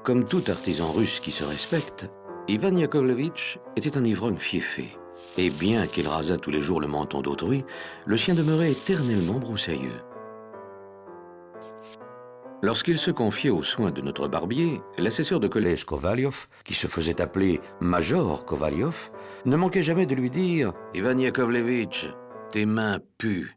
Comme tout artisan russe qui se respecte, Ivan Yakovlevitch était un ivrogne fieffé. Et bien qu'il rasât tous les jours le menton d'autrui, le chien demeurait éternellement broussailleux. Lorsqu'il se confiait aux soins de notre barbier, l'assesseur de collège Kovalyov, qui se faisait appeler Major Kovalyov, ne manquait jamais de lui dire « Ivan Yakovlevitch, tes mains puent ».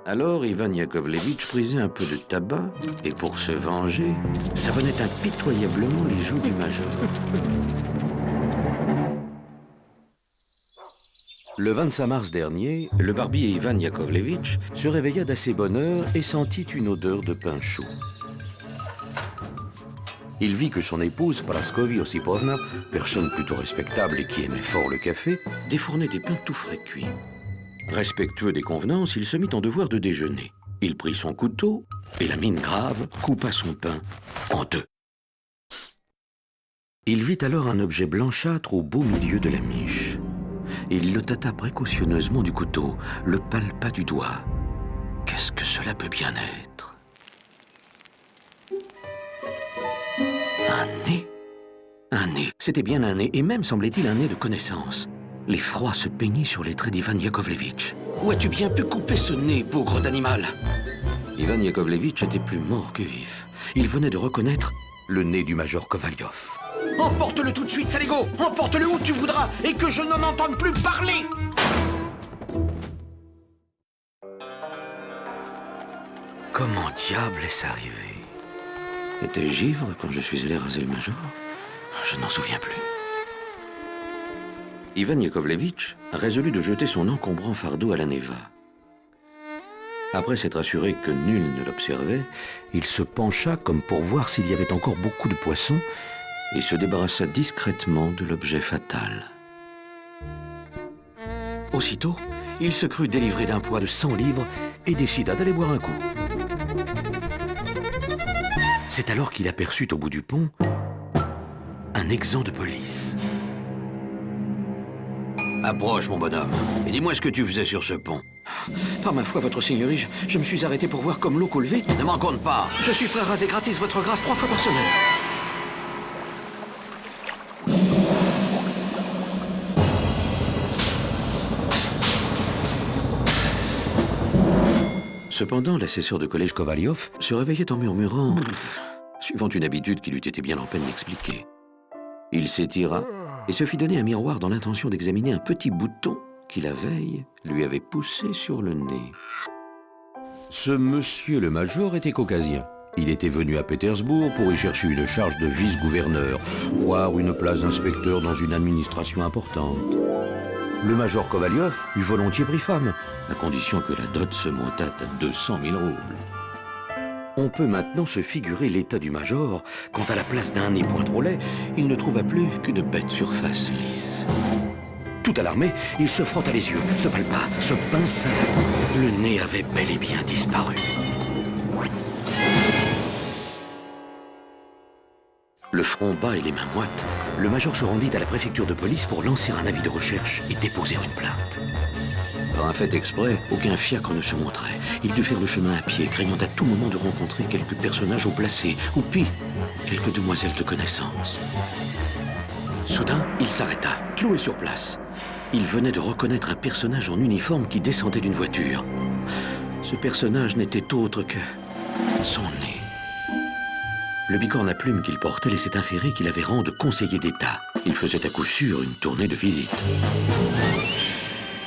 Alors Ivan Yakovlevitch prisait un peu de tabac, et pour se venger, savonnait impitoyablement les joues du major. Le 25 mars dernier, le barbier Ivan Yakovlevitch se réveilla d'assez bonne heure et sentit une odeur de pain chaud. Il vit que son épouse, Praskovie Osipovna, personne plutôt respectable et qui aimait fort le café, défournait des pains tout frais cuits. Respectueux des convenances, il se mit en devoir de déjeuner. Il prit son couteau et, la mine grave, coupa son pain en deux. Il vit alors un objet blanchâtre au beau milieu de la miche. Il le tâta précautionneusement du couteau, le palpa du doigt. Qu'est-ce que cela peut bien être? Un nez? Un nez, c'était bien un nez, et même semblait-il un nez de connaissance. L'effroi se peignit sur les traits d'Ivan Yakovlevitch. « Où as-tu bien pu couper ce nez, bougre d'animal » Ivan Yakovlevitch était plus mort que vif. Il venait de reconnaître le nez du major Kovalyov. « Emporte-le tout de suite, saligo! Emporte-le où tu voudras, et que je n'en entende plus parler !» Comment diable est-ce arrivé? Étais-je ivre quand je suis allé raser le major? Je n'en souviens plus. Ivan Yakovlevitch résolut de jeter son encombrant fardeau à la Neva. Après s'être assuré que nul ne l'observait, il se pencha comme pour voir s'il y avait encore beaucoup de poissons et se débarrassa discrètement de l'objet fatal. Aussitôt, il se crut délivré d'un poids de 100 livres et décida d'aller boire un coup. C'est alors qu'il aperçut au bout du pont un exempt de police. Approche, mon bonhomme, et dis-moi ce que tu faisais sur ce pont. Par ma foi, votre seigneurie, je me suis arrêté pour voir comme l'eau coule vite. Ne m'en compte pas. Je suis prêt à raser gratis votre grâce 3 fois par semaine. Cependant, l'assesseur de collège Kovalyov se réveillait en murmurant, suivant une habitude qu'il eût été bien en peine d'expliquer. Il s'étira et se fit donner un miroir dans l'intention d'examiner un petit bouton qui, la veille, lui avait poussé sur le nez. Ce monsieur le major était caucasien. Il était venu à Pétersbourg pour y chercher une charge de vice-gouverneur, voire une place d'inspecteur dans une administration importante. Le major Kovalyov eût volontiers pris femme, à condition que la dot se montât à 200 000 roubles. On peut maintenant se figurer l'état du major quand, à la place d'un nez point trop laid, il ne trouva plus qu'une bête surface lisse. Tout alarmé, il se frotta les yeux, se palpa, se pinça. Le nez avait bel et bien disparu. Le front bas et les mains moites, le major se rendit à la préfecture de police pour lancer un avis de recherche et déposer une plainte. Par un fait exprès, aucun fiacre ne se montrait. Il dut faire le chemin à pied, craignant à tout moment de rencontrer quelques personnages haut placés, ou pis, quelques demoiselles de connaissance. Soudain, il s'arrêta, cloué sur place. Il venait de reconnaître un personnage en uniforme qui descendait d'une voiture. Ce personnage n'était autre que son nez. Le bicorne à plumes qu'il portait laissait inférer qu'il avait rang de conseiller d'État. Il faisait à coup sûr une tournée de visite.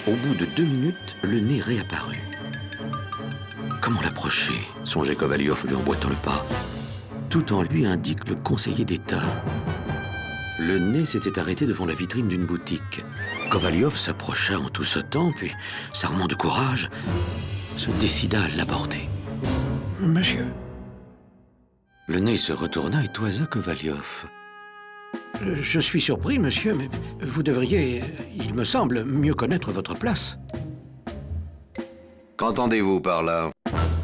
Au bout de 2 minutes, le nez réapparut. Comment l'approcher? Songeait Kovalyov lui emboîtant le pas. Tout en lui indique le conseiller d'État. Le nez s'était arrêté devant la vitrine d'une boutique. Kovalyov s'approcha en tout sautant, puis, s'armant de courage, se décida à l'aborder. « Monsieur ?» Le nez se retourna et toisa Kovalyov. « Je suis surpris, monsieur, mais vous devriez, il me semble, mieux connaître votre place. » « Qu'entendez-vous par là?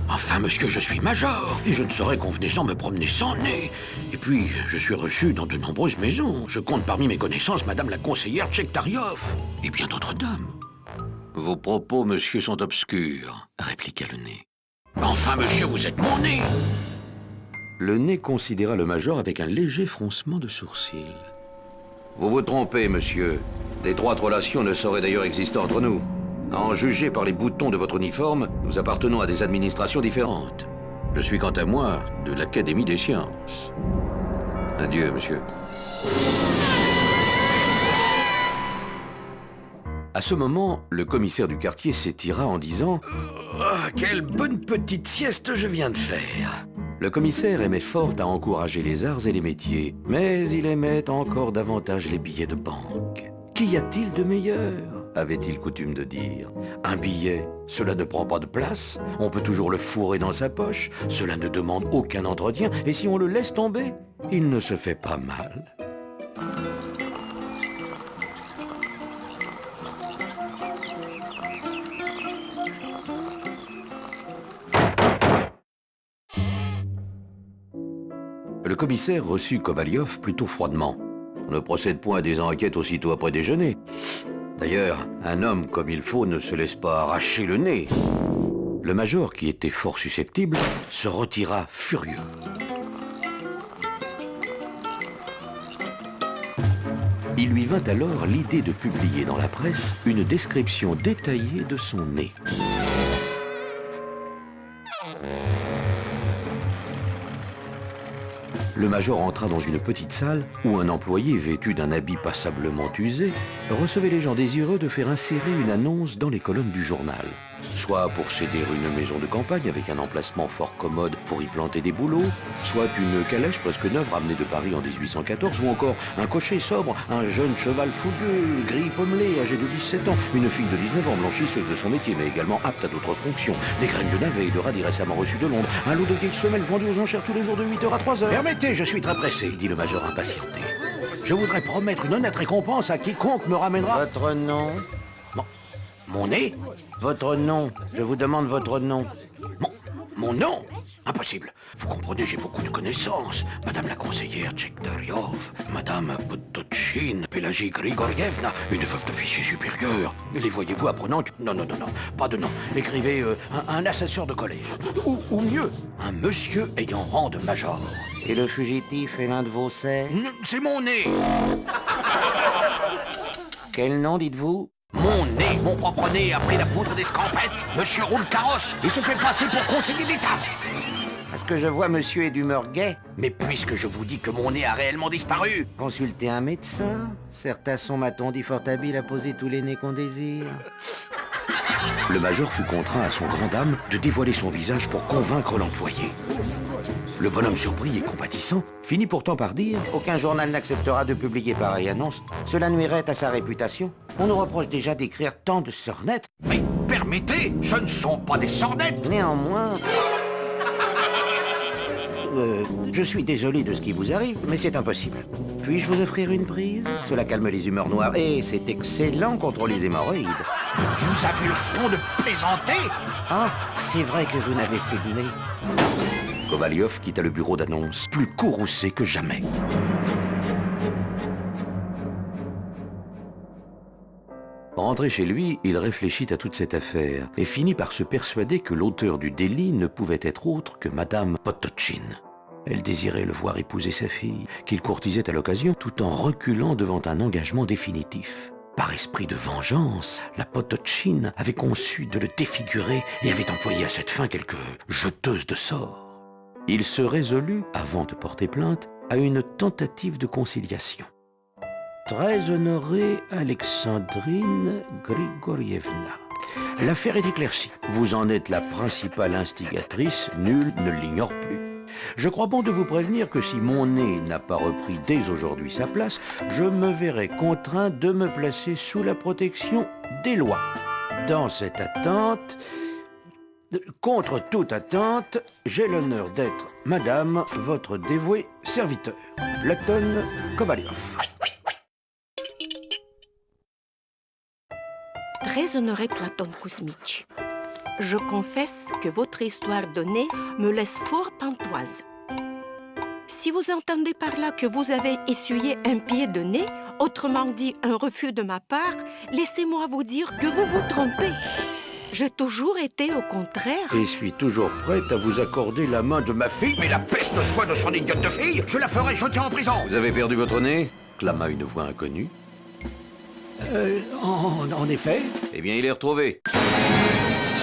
Enfin, monsieur, je suis major, et je ne saurais convenir me promener sans nez. Et puis, je suis reçu dans de nombreuses maisons. Je compte parmi mes connaissances Madame la conseillère Tchektariov, et bien d'autres dames. Vos propos, monsieur, sont obscurs, répliqua le nez. Enfin, monsieur, vous êtes mon nez. Le nez considéra le major avec un léger froncement de sourcils. Vous vous trompez, monsieur. D'étroites relations ne sauraient d'ailleurs exister entre nous. À en juger par les boutons de votre uniforme, nous appartenons à des administrations différentes. Je suis quant à moi de l'Académie des sciences. Adieu, monsieur. À ce moment, le commissaire du quartier s'étira en disant « Quelle bonne petite sieste je viens de faire !» Le commissaire aimait fort à encourager les arts et les métiers, mais il aimait encore davantage les billets de banque. Qu'y a-t-il de meilleur ? Avait-il coutume de dire. Un billet, cela ne prend pas de place, on peut toujours le fourrer dans sa poche, cela ne demande aucun entretien, et si on le laisse tomber, il ne se fait pas mal. Le commissaire reçut Kovalyov plutôt froidement. On ne procède point à des enquêtes aussitôt après déjeuner. D'ailleurs, un homme comme il faut ne se laisse pas arracher le nez. Le major, qui était fort susceptible, se retira furieux. Il lui vint alors l'idée de publier dans la presse une description détaillée de son nez. Le major entra dans une petite salle où un employé vêtu d'un habit passablement usé recevait les gens désireux de faire insérer une annonce dans les colonnes du journal. Soit pour céder une maison de campagne avec un emplacement fort commode pour y planter des bouleaux, soit une calèche presque neuve ramenée de Paris en 1814, ou encore un cocher sobre, un jeune cheval fougueux, gris pommelé, âgé de 17 ans, une fille de 19 ans blanchisseuse de son métier mais également apte à d'autres fonctions, des graines de navet et de radis récemment reçues de Londres, un lot de vieilles semelles vendues aux enchères tous les jours de 8h à 3h. Permettez, je suis très pressé, dit le major impatienté. Je voudrais promettre une honnête récompense à quiconque me ramènera... Votre nom? Mon nez? Votre nom. Je vous demande votre nom. Mon nom? Impossible. Vous comprenez, j'ai beaucoup de connaissances. Madame la conseillère Tchektariov, Madame Potochin, Pélagie Grigorievna, une veuve d'officier supérieur. Les voyez-vous apprenant que... Non, pas de nom. Écrivez un assesseur de collège. Ou mieux, un monsieur ayant rang de major. Et le fugitif est l'un de vos serfs? C'est mon nez. Quel nom dites-vous? Mon nez, mon propre nez, après la poudre d'escampette. Monsieur roule carrosse et se fait passer pour conseiller d'État. Est-ce que je vois monsieur est d'humeur gaie? Mais puisque je vous dis que mon nez a réellement disparu... Consultez un médecin. Certains sont, m'a-t-on dit, fort habiles à poser tous les nez qu'on désire. Le major fut contraint à son grand dame de dévoiler son visage pour convaincre l'employé. Le bonhomme surpris et compatissant finit pourtant par dire « Aucun journal n'acceptera de publier pareille annonce. Cela nuirait à sa réputation. On nous reproche déjà d'écrire tant de sornettes. » Mais permettez, ce ne sont pas des sornettes. Néanmoins... je suis désolé de ce qui vous arrive, mais c'est impossible. Puis-je vous offrir une prise? Cela calme les humeurs noires et c'est excellent contre les hémorroïdes. Vous avez le front de plaisanter? Ah, c'est vrai que vous n'avez plus de nez. Kovalyov quitta le bureau d'annonce, plus courroucé que jamais. Rentré chez lui, il réfléchit à toute cette affaire et finit par se persuader que l'auteur du délit ne pouvait être autre que Madame Potochin. Elle désirait le voir épouser sa fille, qu'il courtisait à l'occasion tout en reculant devant un engagement définitif. Par esprit de vengeance, la Potochin avait conçu de le défigurer et avait employé à cette fin quelques jeteuses de sorts. Il se résolut, avant de porter plainte, à une tentative de conciliation. Très honorée Alexandrine Grigorievna, l'affaire est éclaircie. Vous en êtes la principale instigatrice, nul ne l'ignore plus. Je crois bon de vous prévenir que si mon nez n'a pas repris dès aujourd'hui sa place, je me verrai contraint de me placer sous la protection des lois. Dans cette attente, contre toute attente, j'ai l'honneur d'être, madame, votre dévoué serviteur, Platon Kovalyov. Très honoré Platon Kouzmitch. Je confesse que votre histoire de nez me laisse fort pantoise. Si vous entendez par là que vous avez essuyé un pied de nez, autrement dit un refus de ma part, laissez-moi vous dire que vous vous trompez. J'ai toujours été au contraire. Et suis toujours prête à vous accorder la main de ma fille, mais la peste soit de son idiote de fille, je la ferai jeter en prison. Vous avez perdu votre nez? Clama une voix inconnue. En effet. Eh bien, il est retrouvé.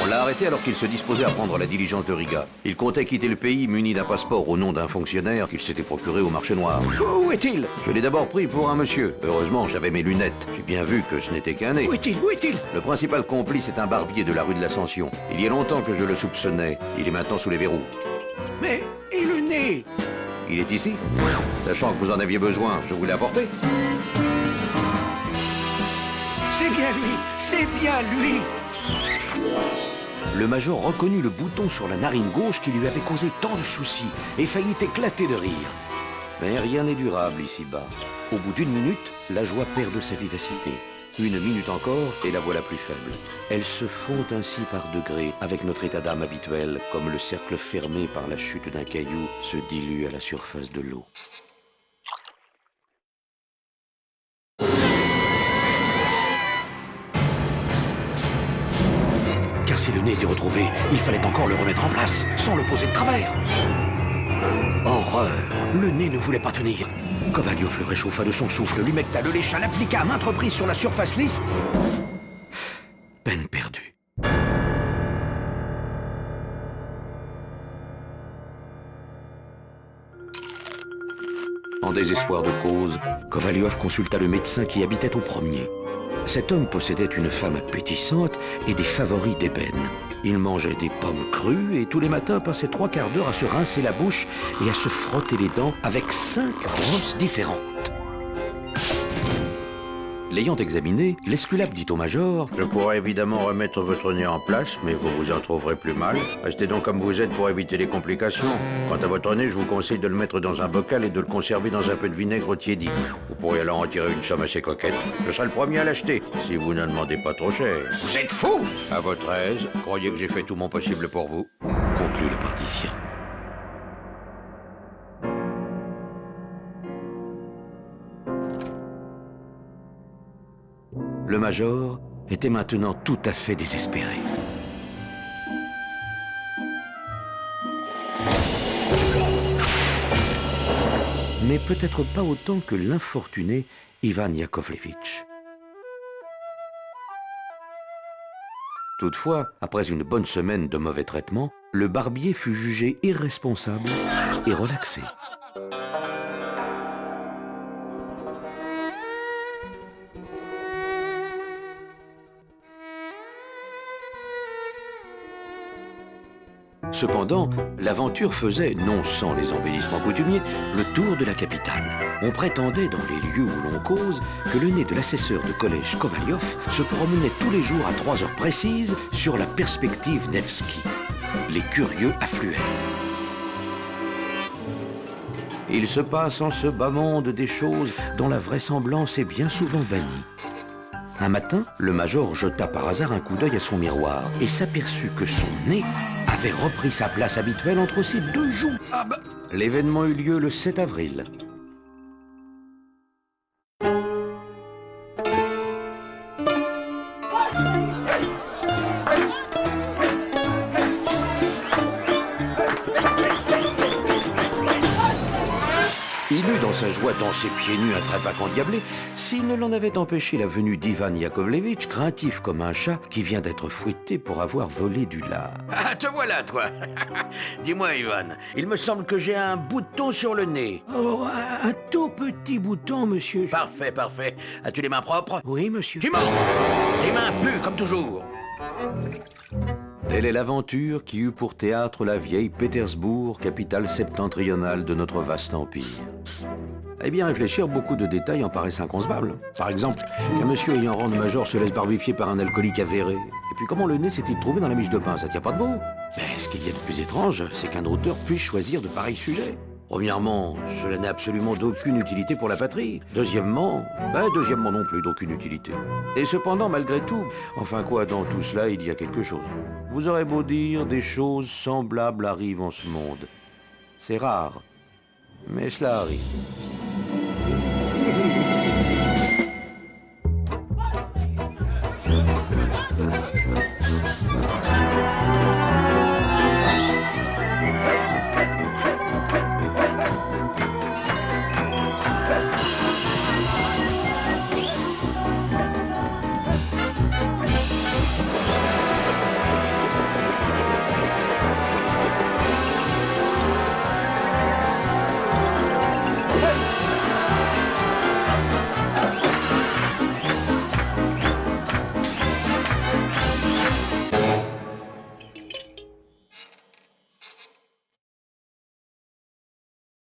On l'a arrêté alors qu'il se disposait à prendre la diligence de Riga. Il comptait quitter le pays muni d'un passeport au nom d'un fonctionnaire qu'il s'était procuré au marché noir. Où est-il? Je l'ai d'abord pris pour un monsieur. Heureusement, j'avais mes lunettes. J'ai bien vu que ce n'était qu'un nez. Où est-il? Où est-il? Le principal complice est un barbier de la rue de l'Ascension. Il y a longtemps que je le soupçonnais. Il est maintenant sous les verrous. Mais, et le nez? Il est ici. Sachant que vous en aviez besoin, je vous l'ai apporté. C'est bien lui! C'est bien lui! Le major reconnut le bouton sur la narine gauche qui lui avait causé tant de soucis et faillit éclater de rire. Mais rien n'est durable ici-bas. Au bout d'une minute, la joie perd de sa vivacité. Une minute encore, et la voilà plus faible. Elle se fond ainsi par degrés avec notre état d'âme habituel, comme le cercle fermé par la chute d'un caillou se dilue à la surface de l'eau. Car si le nez était retrouvé, il fallait encore le remettre en place, sans le poser de travers. Horreur! Le nez ne voulait pas tenir. Kovalyov le réchauffa de son souffle, l'humecta, le lécha, l'appliqua à maintes reprises sur la surface lisse. Peine perdue. En désespoir de cause, Kovalyov consulta le médecin qui habitait au premier. Cet homme possédait une femme appétissante et des favoris d'ébène. Il mangeait des pommes crues et tous les matins passait 3/4 d'heure à se rincer la bouche et à se frotter les dents avec 5 brosses différentes. L'ayant examiné, l'Esculape dit au major: Je pourrais évidemment remettre votre nez en place, mais vous vous en trouverez plus mal. Restez donc comme vous êtes pour éviter les complications. Quant à votre nez, je vous conseille de le mettre dans un bocal et de le conserver dans un peu de vinaigre tiédi. Vous pourriez alors en tirer une somme assez coquette. Je serai le premier à l'acheter, si vous ne demandez pas trop cher. Vous êtes fou! À votre aise, croyez que j'ai fait tout mon possible pour vous. Conclut le praticien. Le major était maintenant tout à fait désespéré. Mais peut-être pas autant que l'infortuné Ivan Yakovlevitch. Toutefois, après une bonne semaine de mauvais traitements, le barbier fut jugé irresponsable et relaxé. Cependant, l'aventure faisait, non sans les embellissements coutumiers, le tour de la capitale. On prétendait, dans les lieux où l'on cause, que le nez de l'assesseur de collège Kovalyov se promenait tous les jours à 3 heures précises sur la perspective Nevsky. Les curieux affluaient. Il se passe en ce bas monde des choses dont la vraisemblance est bien souvent bannie. Un matin, le major jeta par hasard un coup d'œil à son miroir et s'aperçut que son nez avait repris sa place habituelle entre ses deux joues. L'événement eut lieu le 7 avril. Il eut dans sa joie danser pieds nus un trépac endiablé s'il ne l'en avait empêché la venue d'Ivan Yakovlevitch, craintif comme un chat qui vient d'être fouetté pour avoir volé du lard. Ah, te voilà, toi. Dis-moi, Ivan, il me semble que j'ai un bouton sur le nez. Oh, un tout petit bouton, monsieur. Parfait, parfait. As-tu les mains propres? Oui, monsieur. Tu mens! Tes mains puent, comme toujours. Telle est l'aventure qui eut pour théâtre la vieille Pétersbourg, capitale septentrionale de notre vaste empire. Eh bien réfléchir, beaucoup de détails en paraissent inconcevables. Par exemple, qu'un monsieur ayant rang de major se laisse barbifier par un alcoolique avéré. Et puis comment le nez s'est-il trouvé dans la miche de pain? Ça tient pas debout. Mais ce qu'il y a de plus étrange, c'est qu'un auteur puisse choisir de pareils sujets. Premièrement, cela n'a absolument d'aucune utilité pour la patrie. Deuxièmement non plus d'aucune utilité. Et cependant, malgré tout, enfin quoi, dans tout cela, il y a quelque chose. Vous aurez beau dire, des choses semblables arrivent en ce monde. C'est rare, mais cela arrive.